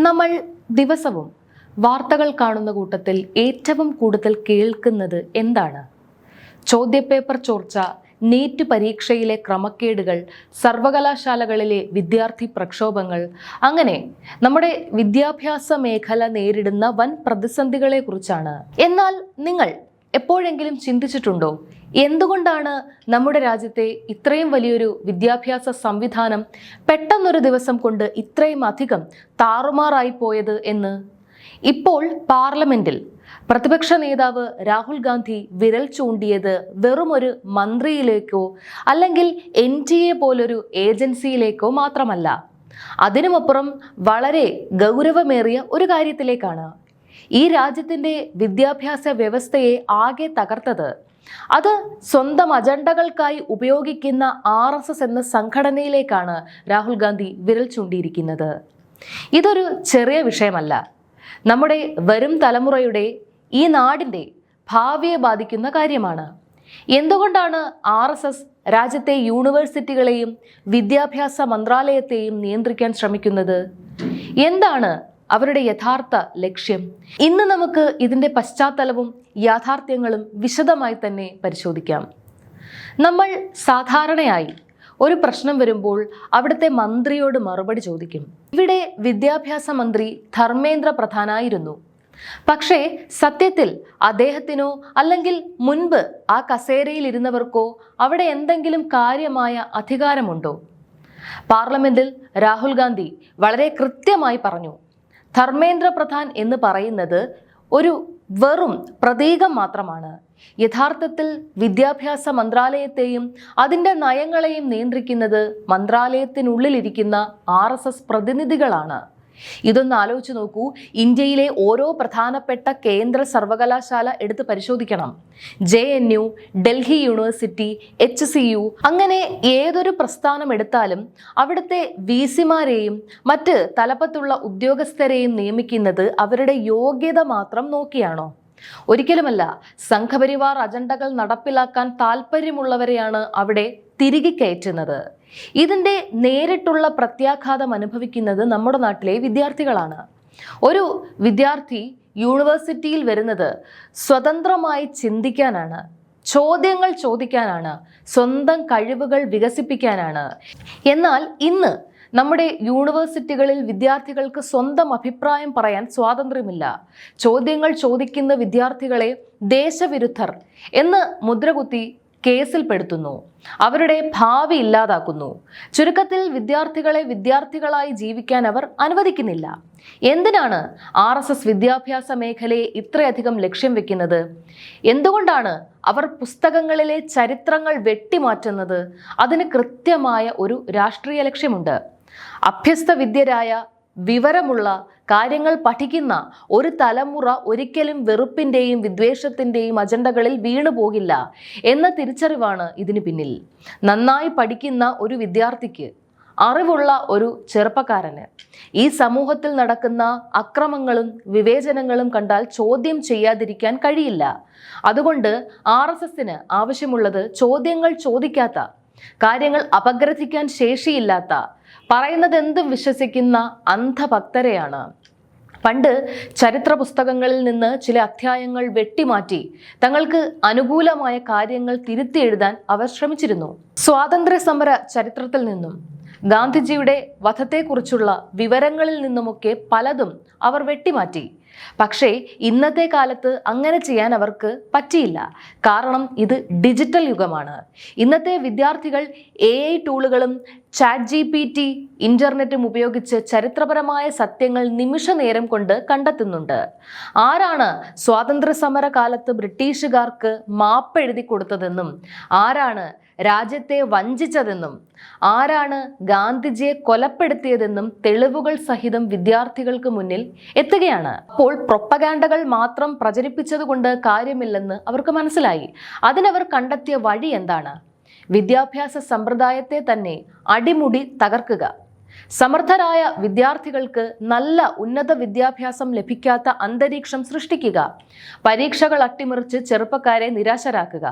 നമ്മൾ ദിവസവും വാർത്തകൾ കാണുന്ന കൂട്ടത്തിൽ ഏറ്റവും കൂടുതൽ കേൾക്കുന്നത് എന്താണ്? ചോദ്യപേപ്പർ ചോർച്ച, നീറ്റ് പരീക്ഷയിലെ ക്രമക്കേടുകൾ, സർവകലാശാലകളിലെ വിദ്യാർത്ഥി പ്രക്ഷോഭങ്ങൾ, അങ്ങനെ നമ്മുടെ വിദ്യാഭ്യാസ മേഖല നേരിടുന്ന വൻ പ്രതിസന്ധികളെക്കുറിച്ചാണ്. എന്നാൽ നിങ്ങൾ എപ്പോഴെങ്കിലും ചിന്തിച്ചിട്ടുണ്ടോ, എന്തുകൊണ്ടാണ് നമ്മുടെ രാജ്യത്തെ ഇത്രയും വലിയൊരു വിദ്യാഭ്യാസ സംവിധാനം പെട്ടെന്നൊരു ദിവസം കൊണ്ട് ഇത്രയും അധികം താറുമാറായി പോയത് എന്ന്? ഇപ്പോൾ പാർലമെന്റിൽ പ്രതിപക്ഷ നേതാവ് രാഹുൽ ഗാന്ധി വിരൽ ചൂണ്ടിയത് വെറുമൊരു മന്ത്രിയിലേക്കോ അല്ലെങ്കിൽ NTA പോലൊരു ഏജൻസിയിലേക്കോ മാത്രമല്ല, അതിനുമപ്പുറം വളരെ ഗൗരവമേറിയ ഒരു കാര്യത്തിലേക്കാണ്. ഈ രാജ്യത്തിൻ്റെ വിദ്യാഭ്യാസ വ്യവസ്ഥയെ ആകെ തകർത്തത് അത് സ്വന്തം അജണ്ടകൾക്കായി ഉപയോഗിക്കുന്ന RSS എന്ന സംഘടനയിലേക്കാണ് രാഹുൽ ഗാന്ധി വിരൽ ചൂണ്ടിയിരിക്കുന്നത്. ഇതൊരു ചെറിയ വിഷയമല്ല. നമ്മുടെ വരും തലമുറയുടെ, ഈ നാടിൻ്റെ ഭാവിയെ ബാധിക്കുന്ന കാര്യമാണ്. എന്തുകൊണ്ടാണ് RSS രാജ്യത്തെ യൂണിവേഴ്സിറ്റികളെയും വിദ്യാഭ്യാസ മന്ത്രാലയത്തെയും നിയന്ത്രിക്കാൻ ശ്രമിക്കുന്നത്? എന്താണ് അവരുടെ യഥാർത്ഥ ലക്ഷ്യം? ഇന്ന് നമുക്ക് ഇതിൻ്റെ പശ്ചാത്തലവും യാഥാർത്ഥ്യങ്ങളും വിശദമായി തന്നെ പരിശോധിക്കാം. നമ്മൾ സാധാരണയായി ഒരു പ്രശ്നം വരുമ്പോൾ അവിടുത്തെ മന്ത്രിയോട് മറുപടി ചോദിക്കും. ഇവിടെ വിദ്യാഭ്യാസ മന്ത്രി ധർമ്മേന്ദ്ര പ്രധാനായിരുന്നു. പക്ഷേ സത്യത്തിൽ അദ്ദേഹത്തിനോ അല്ലെങ്കിൽ മുൻപ് ആ കസേരയിൽ ഇരുന്നവർക്കോ അവിടെ എന്തെങ്കിലും കാര്യമായ അധികാരമുണ്ടോ? പാർലമെന്റിൽ രാഹുൽ ഗാന്ധി വളരെ കൃത്യമായി പറഞ്ഞു, ധർമ്മേന്ദ്ര പ്രധാൻ എന്ന് പറയുന്നത് ഒരു വെറും പ്രതീകം മാത്രമാണ്. യഥാർത്ഥത്തിൽ വിദ്യാഭ്യാസ മന്ത്രാലയത്തെയും അതിൻ്റെ നയങ്ങളെയും നിയന്ത്രിക്കുന്നത് മന്ത്രാലയത്തിനുള്ളിലിരിക്കുന്ന RSS പ്രതിനിധികളാണ്. ഇതൊന്ന് ആലോചിച്ച് നോക്കൂ. ഇന്ത്യയിലെ ഓരോ പ്രധാനപ്പെട്ട കേന്ദ്ര സർവകലാശാല എടുത്ത് പരിശോധിക്കണം. JNU, ഡൽഹി യൂണിവേഴ്സിറ്റി, HCU, അങ്ങനെ ഏതൊരു പ്രസ്ഥാനം എടുത്താലും അവിടുത്തെ VC-മാരെയും മറ്റ് തലപ്പത്തുള്ള ഉദ്യോഗസ്ഥരെയും നിയമിക്കുന്നത് അവരുടെ യോഗ്യത മാത്രം നോക്കിയാണോ? ഒരിക്കലുമല്ല. സംഘപരിവാർ അജണ്ടകൾ നടപ്പിലാക്കാൻ താല്പര്യമുള്ളവരെയാണ് അവിടെ തിരികെ കയറ്റുന്നത്. ഇതിൻ്റെ നേരിട്ടുള്ള പ്രത്യാഘാതം അനുഭവിക്കുന്നത് നമ്മുടെ നാട്ടിലെ വിദ്യാർത്ഥികളാണ്. ഒരു വിദ്യാർത്ഥി യൂണിവേഴ്സിറ്റിയിൽ വരുന്നത് സ്വതന്ത്രമായി ചിന്തിക്കാനാണ്, ചോദ്യങ്ങൾ ചോദിക്കാനാണ്, സ്വന്തം കഴിവുകൾ വികസിപ്പിക്കാനാണ്. എന്നാൽ ഇന്ന് നമ്മുടെ യൂണിവേഴ്സിറ്റികളിൽ വിദ്യാർത്ഥികൾക്ക് സ്വന്തം അഭിപ്രായം പറയാൻ സ്വാതന്ത്ര്യമില്ല. ചോദ്യങ്ങൾ ചോദിക്കുന്ന വിദ്യാർത്ഥികളെ ദേശവിരുദ്ധർ എന്ന് മുദ്രകുത്തി കേസിൽപ്പെടുത്തുന്നു, അവരുടെ ഭാവി ഇല്ലാതാക്കുന്നു. ചുരുക്കത്തിൽ വിദ്യാർത്ഥികളെ വിദ്യാർത്ഥികളായി ജീവിക്കാൻ അവർ അനുവദിക്കുന്നില്ല. എന്തിനാണ് RSS വിദ്യാഭ്യാസ മേഖലയെ ഇത്രയധികം ലക്ഷ്യം വെക്കുന്നത്? എന്തുകൊണ്ടാണ് അവർ പുസ്തകങ്ങളിലെ ചരിത്രങ്ങൾ വെട്ടിമാറ്റുന്നത്? അതിന് കൃത്യമായ ഒരു രാഷ്ട്രീയ ലക്ഷ്യമുണ്ട്. അഭ്യസ്ത വിദ്യരായ, വിവരമുള്ള, കാര്യങ്ങൾ പഠിക്കുന്ന ഒരു തലമുറ ഒരിക്കലും വെറുപ്പിൻ്റെയും വിദ്വേഷത്തിൻ്റെയും അജണ്ടകളിൽ വീണു പോകില്ല എന്ന തിരിച്ചറിവാണ് ഇതിന് പിന്നിൽ. നന്നായി പഠിക്കുന്ന ഒരു വിദ്യാർത്ഥിക്ക്, അറിവുള്ള ഒരു ചെറുപ്പക്കാരന് ഈ സമൂഹത്തിൽ നടക്കുന്ന അക്രമങ്ങളും വിവേചനങ്ങളും കണ്ടാൽ ചോദ്യം ചെയ്യാതിരിക്കാൻ കഴിയില്ല. അതുകൊണ്ട് RSSന് ആവശ്യമുള്ളത് ചോദ്യങ്ങൾ ചോദിക്കാത്ത, കാര്യങ്ങൾ അപഗ്രഥിക്കാൻ ശേഷിയില്ലാത്ത, പറയുന്നത് എന്തും വിശ്വസിക്കുന്ന അന്ധഭക്തരെയാണ്. പണ്ട് ചരിത്ര പുസ്തകങ്ങളിൽ നിന്ന് ചില അധ്യായങ്ങൾ വെട്ടിമാറ്റി തങ്ങൾക്ക് അനുകൂലമായ കാര്യങ്ങൾ തിരുത്തി എഴുതാൻ അവർ ശ്രമിച്ചിരുന്നു. സ്വാതന്ത്ര്യ സമര ചരിത്രത്തിൽ നിന്നും ഗാന്ധിജിയുടെ വധത്തെക്കുറിച്ചുള്ള വിവരങ്ങളിൽ നിന്നുമൊക്കെ പലതും അവർ വെട്ടിമാറ്റി. പക്ഷേ ഇന്നത്തെ കാലത്ത് അങ്ങനെ ചെയ്യാൻ അവർക്ക് പറ്റിയില്ല. കാരണം ഇത് ഡിജിറ്റൽ യുഗമാണ്. ഇന്നത്തെ വിദ്യാർത്ഥികൾ AI ടൂളുകളും ChatGPT, ഇന്റർനെറ്റും ഉപയോഗിച്ച് ചരിത്രപരമായ സത്യങ്ങൾ നിമിഷ നേരം കൊണ്ട് കണ്ടെത്തുന്നുണ്ട്. ആരാണ് സ്വാതന്ത്ര്യ സമര കാലത്ത് ബ്രിട്ടീഷുകാർക്ക് മാപ്പെഴുതി കൊടുത്തതെന്നും, ആരാണ് രാജ്യത്തെ വഞ്ചിച്ചതെന്നും, ആരാണ് ഗാന്ധിജിയെ കൊലപ്പെടുത്തിയതെന്നും തെളിവുകൾ സഹിതം വിദ്യാർത്ഥികൾക്ക് മുന്നിൽ എത്തുകയാണ്. അപ്പോൾ പ്രൊപ്പഗാൻഡകൾ മാത്രം പ്രചരിപ്പിച്ചതുകൊണ്ട് കാര്യമില്ലെന്ന് അവർക്ക് മനസ്സിലായി. അതിനവർ കണ്ടെത്തിയ വഴി എന്താണ്? വിദ്യാഭ്യാസ സമ്പ്രദായത്തെ തന്നെ അടിമുടി തകർക്കുക. സമർത്ഥരായ വിദ്യാർത്ഥികൾക്ക് നല്ല ഉന്നത വിദ്യാഭ്യാസം ലഭിക്കാത്ത അന്തരീക്ഷം സൃഷ്ടിക്കുക. പരീക്ഷകൾ അട്ടിമറിച്ച് ചെറുപ്പക്കാരെ നിരാശരാക്കുക.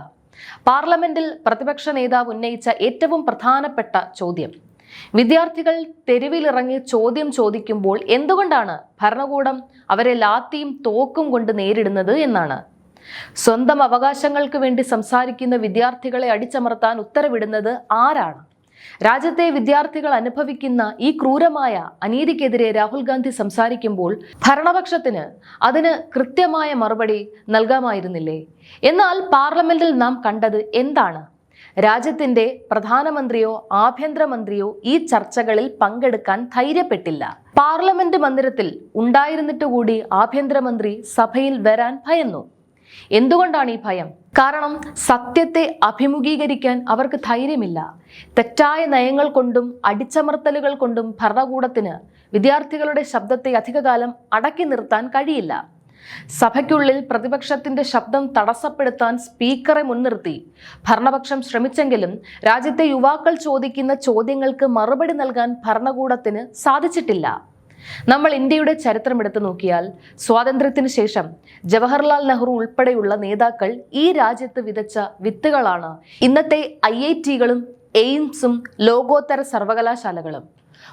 പാർലമെന്റിൽ പ്രതിപക്ഷ നേതാവ് ഉന്നയിച്ച ഏറ്റവും പ്രധാനപ്പെട്ട ചോദ്യം, വിദ്യാർത്ഥികൾ തെരുവിലിറങ്ങി ചോദ്യം ചോദിക്കുമ്പോൾ എന്തുകൊണ്ടാണ് ഭരണകൂടം അവരെ ലാത്തിയും തോക്കും കൊണ്ട് നേരിടുന്നത് എന്നാണ്. സ്വന്തം അവകാശങ്ങൾക്ക് വേണ്ടി സംസാരിക്കുന്ന വിദ്യാർത്ഥികളെ അടിച്ചമർത്താൻ ഉത്തരവിടുന്നത് ആരാണ്? രാജ്യത്തെ വിദ്യാർത്ഥികൾ അനുഭവിക്കുന്ന ഈ ക്രൂരമായ അനീതിക്കെതിരെ രാഹുൽ ഗാന്ധി സംസാരിക്കുമ്പോൾ ഭരണപക്ഷത്തിന് അതിന് കൃത്യമായ മറുപടി നൽകാമായിരുന്നില്ലേ? എന്നാൽ പാർലമെന്റിൽ നാം കണ്ടത് എന്താണ്? രാജ്യത്തിന്റെ പ്രധാനമന്ത്രിയോ ആഭ്യന്തരമന്ത്രിയോ ഈ ചർച്ചകളിൽ പങ്കെടുക്കാൻ ധൈര്യപ്പെട്ടില്ല. പാർലമെന്റ് മന്ദിരത്തിൽ ഉണ്ടായിരുന്നിട്ട് കൂടി ആഭ്യന്തരമന്ത്രി സഭയിൽ വരാൻ ഭയന്നു. എന്തുകൊണ്ടാണ് ഈ ഭയം? കാരണം സത്യത്തെ അഭിമുഖീകരിക്കാൻ അവർക്ക് ധൈര്യമില്ല. തെറ്റായ നയങ്ങൾ കൊണ്ടും അടിച്ചമർത്തലുകൾ കൊണ്ടും ഭരണകൂടത്തിന് വിദ്യാർത്ഥികളുടെ ശബ്ദത്തെ അധികകാലം അടക്കി നിർത്താൻ കഴിയില്ല. സഭയ്ക്കുള്ളിൽ പ്രതിപക്ഷത്തിന്റെ ശബ്ദം തടസ്സപ്പെടുത്താൻ സ്പീക്കറെ മുൻനിർത്തി ഭരണപക്ഷം ശ്രമിച്ചെങ്കിലും രാജ്യത്തെ യുവാക്കൾ ചോദിക്കുന്ന ചോദ്യങ്ങൾക്ക് മറുപടി നൽകാൻ ഭരണകൂടത്തിന് സാധിച്ചിട്ടില്ല. നമ്മൾ ഇന്ത്യയുടെ ചരിത്രം എടുത്തു നോക്കിയാൽ സ്വാതന്ത്ര്യത്തിന് ശേഷം ജവഹർലാൽ നെഹ്റു ഉൾപ്പെടെയുള്ള നേതാക്കൾ ഈ രാജ്യത്ത് വിതച്ച വിത്തുകളാണ് ഇന്നത്തെ IIT-കളും എയിംസും ലോകോത്തര സർവകലാശാലകളും.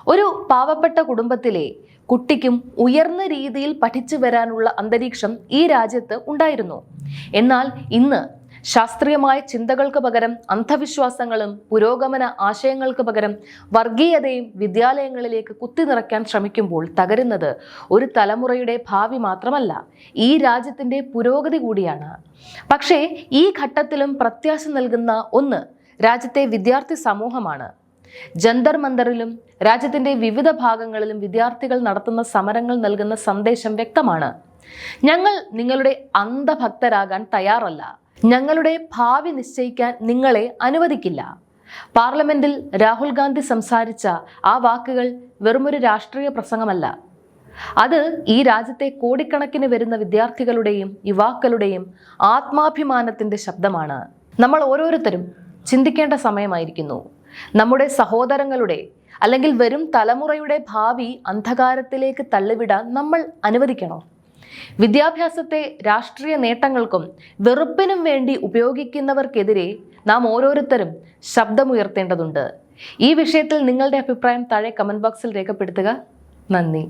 ഒരു പാവപ്പെട്ട കുടുംബത്തിലെ കുട്ടിക്കും ഉയർന്ന രീതിയിൽ പഠിച്ചു വരാനുള്ള അന്തരീക്ഷം ഈ രാജ്യത്ത് ഉണ്ടായിരുന്നു. എന്നാൽ ഇന്ന് ശാസ്ത്രീയമായ ചിന്തകൾക്ക് പകരം അന്ധവിശ്വാസങ്ങളും പുരോഗമന ആശയങ്ങൾക്ക് പകരം വർഗീയതയും വിദ്യാലയങ്ങളിലേക്ക് കുത്തിനിറയ്ക്കാൻ ശ്രമിക്കുമ്പോൾ തകരുന്നത് ഒരു തലമുറയുടെ ഭാവി മാത്രമല്ല, ഈ രാജ്യത്തിന്റെ പുരോഗതി കൂടിയാണ്. പക്ഷേ ഈ ഘട്ടത്തിലും പ്രത്യാശ നൽകുന്ന ഒന്ന് രാജ്യത്തെ വിദ്യാർത്ഥി സമൂഹമാണ്. ജന്തർ മന്ദറിലും രാജ്യത്തിന്റെ വിവിധ ഭാഗങ്ങളിലും വിദ്യാർത്ഥികൾ നടത്തുന്ന സമരങ്ങൾ നൽകുന്ന സന്ദേശം വ്യക്തമാണ്. ഞങ്ങൾ നിങ്ങളുടെ അന്ധഭക്തരാകാൻ തയ്യാറല്ല. ഞങ്ങളുടെ ഭാവി നിശ്ചയിക്കാൻ നിങ്ങളെ അനുവദിക്കില്ല. പാർലമെന്റിൽ രാഹുൽ ഗാന്ധി സംസാരിച്ച ആ വാക്കുകൾ വെറുമൊരു രാഷ്ട്രീയ പ്രസംഗമല്ല. അത് ഈ രാജ്യത്തെ കോടിക്കണക്കിന് വരുന്ന വിദ്യാർത്ഥികളുടെയും യുവാക്കളുടെയും ആത്മാഭിമാനത്തിന്റെ ശബ്ദമാണ്. നമ്മൾ ഓരോരുത്തരും ചിന്തിക്കേണ്ട സമയമായിരിക്കുന്നു. നമ്മുടെ സഹോദരങ്ങളുടെ അല്ലെങ്കിൽ വരും തലമുറയുടെ ഭാവി അന്ധകാരത്തിലേക്ക് തള്ളിവിടാൻ നമ്മൾ അനുവദിക്കണോ? വിദ്യാഭ്യാസത്തെ രാഷ്ട്രീയ നേട്ടങ്ങൾക്കും വെറുപ്പിനും വേണ്ടി ഉപയോഗിക്കുന്നവർക്കെതിരെ നാം ഓരോരുത്തരും ശബ്ദമുയർത്തേണ്ടതുണ്ട്. ഈ വിഷയത്തിൽ നിങ്ങളുടെ അഭിപ്രായം താഴെ കമന്റ് ബോക്സിൽ രേഖപ്പെടുത്തുക. നന്ദി.